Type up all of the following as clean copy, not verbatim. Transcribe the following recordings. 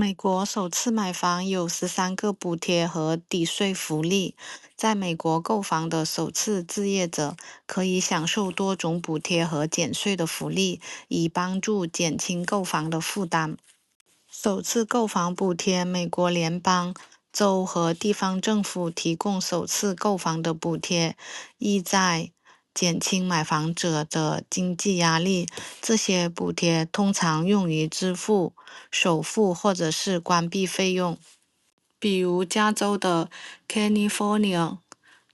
美国首次买房有13个补贴和抵税福利。在美国购房的首次置业者可以享受多种补贴和减税的福利，以帮助减轻购房的负担。首次购房补贴，美国联邦、州和地方政府提供首次购房的补贴，意在减轻买房者的经济压力。这些补贴通常用于支付首付或者是关闭费用。比如加州的 California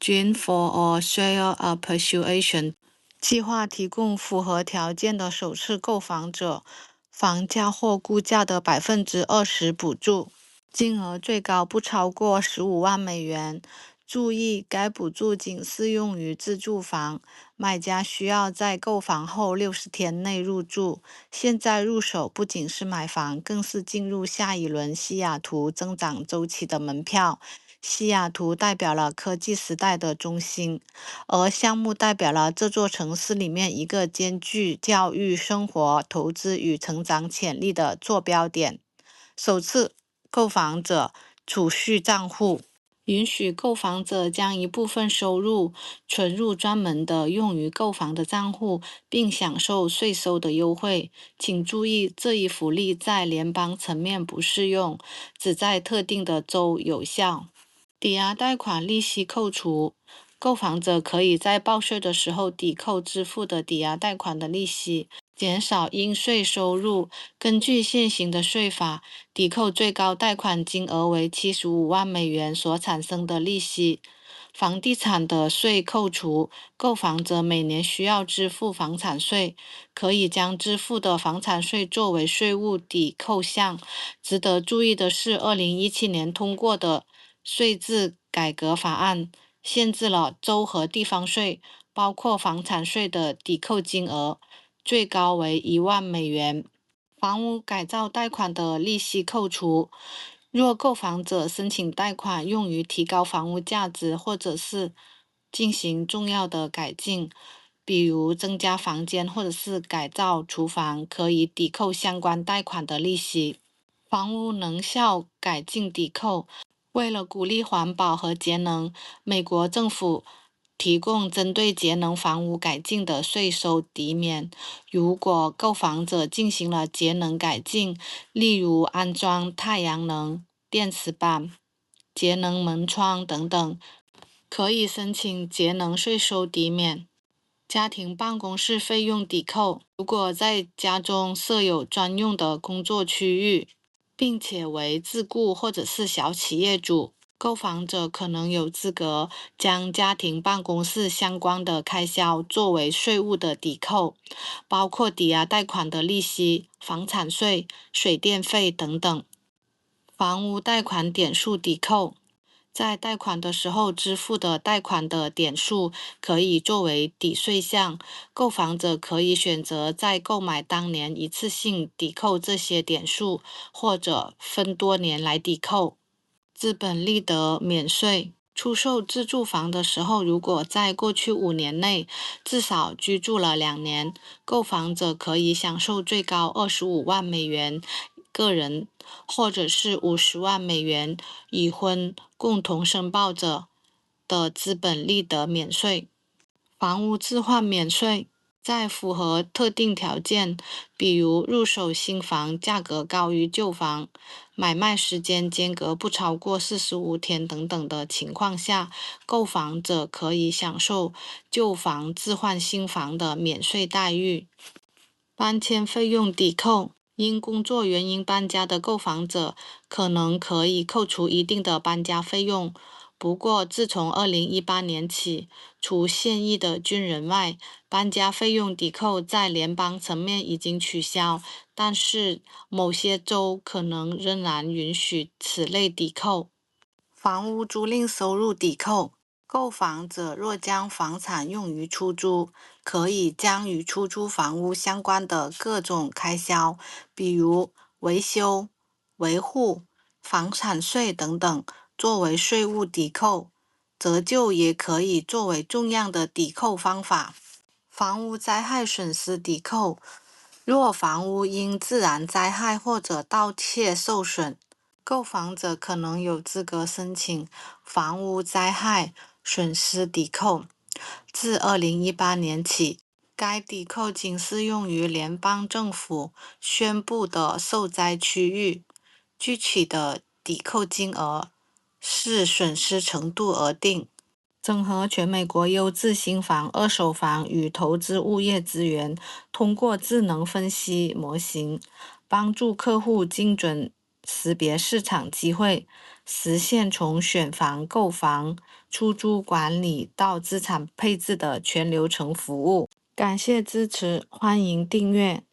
Green for a Share Appreciation 计划提供符合条件的首次购房者房价或估价的20%补助，金额最高不超过15万美元。注意，该补助仅适用于自住房，买家需要在购房后60天内入住。现在入手不仅是买房，更是进入下一轮西雅图增长周期的门票。西雅图代表了科技时代的中心，而项目代表了这座城市里面一个兼具教育、生活、投资与成长潜力的坐标点。首次购房者储蓄账户允许购房者将一部分收入存入专门的用于购房的账户，并享受税收的优惠。请注意，这一福利在联邦层面不适用，只在特定的州有效。抵押贷款利息扣除，购房者可以在报税的时候抵扣支付的抵押贷款的利息，减少应税收入。根据现行的税法，抵扣最高贷款金额为75万美元所产生的利息。房地产的税扣除，购房者每年需要支付房产税，可以将支付的房产税作为税务抵扣项。值得注意的是，2017年通过的税制改革法案限制了州和地方税，包括房产税的抵扣金额，最高为1万美元。房屋改造贷款的利息扣除，若购房者申请贷款用于提高房屋价值，或者是进行重要的改进，比如增加房间或者是改造厨房，可以抵扣相关贷款的利息。房屋能效改进抵扣，为了鼓励环保和节能，美国政府提供针对节能房屋改进的税收抵免。如果购房者进行了节能改进，例如安装太阳能、电池板、节能门窗等等，可以申请节能税收抵免。家庭办公室费用抵扣，如果在家中设有专用的工作区域，并且为自雇或者是小企业主，购房者可能有资格将家庭办公室相关的开销作为税务的抵扣，包括抵押贷款的利息、房产税、水电费等等。房屋贷款点数抵扣，在贷款的时候支付的贷款的点数可以作为抵税项，购房者可以选择在购买当年一次性抵扣这些点数，或者分多年来抵扣。资本利得免税，出售自住房的时候，如果在过去5年内至少居住了2年，购房者可以享受最高25万美元个人，或者是50万美元已婚共同申报者的资本利得免税。房屋置换免税，在符合特定条件，比如入手新房价格高于旧房，买卖时间间隔不超过45天等等的情况下，购房者可以享受旧房置换新房的免税待遇。搬迁费用抵扣，因工作原因搬家的购房者可能可以扣除一定的搬家费用。不过，自从2018年起，除现役的军人外，搬家费用抵扣在联邦层面已经取消，但是某些州可能仍然允许此类抵扣。房屋租赁收入抵扣，购房者若将房产用于出租，可以将与出租房屋相关的各种开销，比如维修、维护、房产税等等，作为税务抵扣。折旧也可以作为重要的抵扣方法。房屋灾害损失抵扣，若房屋因自然灾害或者盗窃受损，购房者可能有资格申请房屋灾害损失抵扣。自2018年起，该抵扣仅适用于联邦政府宣布的受灾区域，具体的抵扣金额视损失程度而定。整合全美国优质新房、二手房与投资物业资源，通过智能分析模型，帮助客户精准识别市场机会，实现从选房、购房、出租管理到资产配置的全流程服务。感谢支持，欢迎订阅。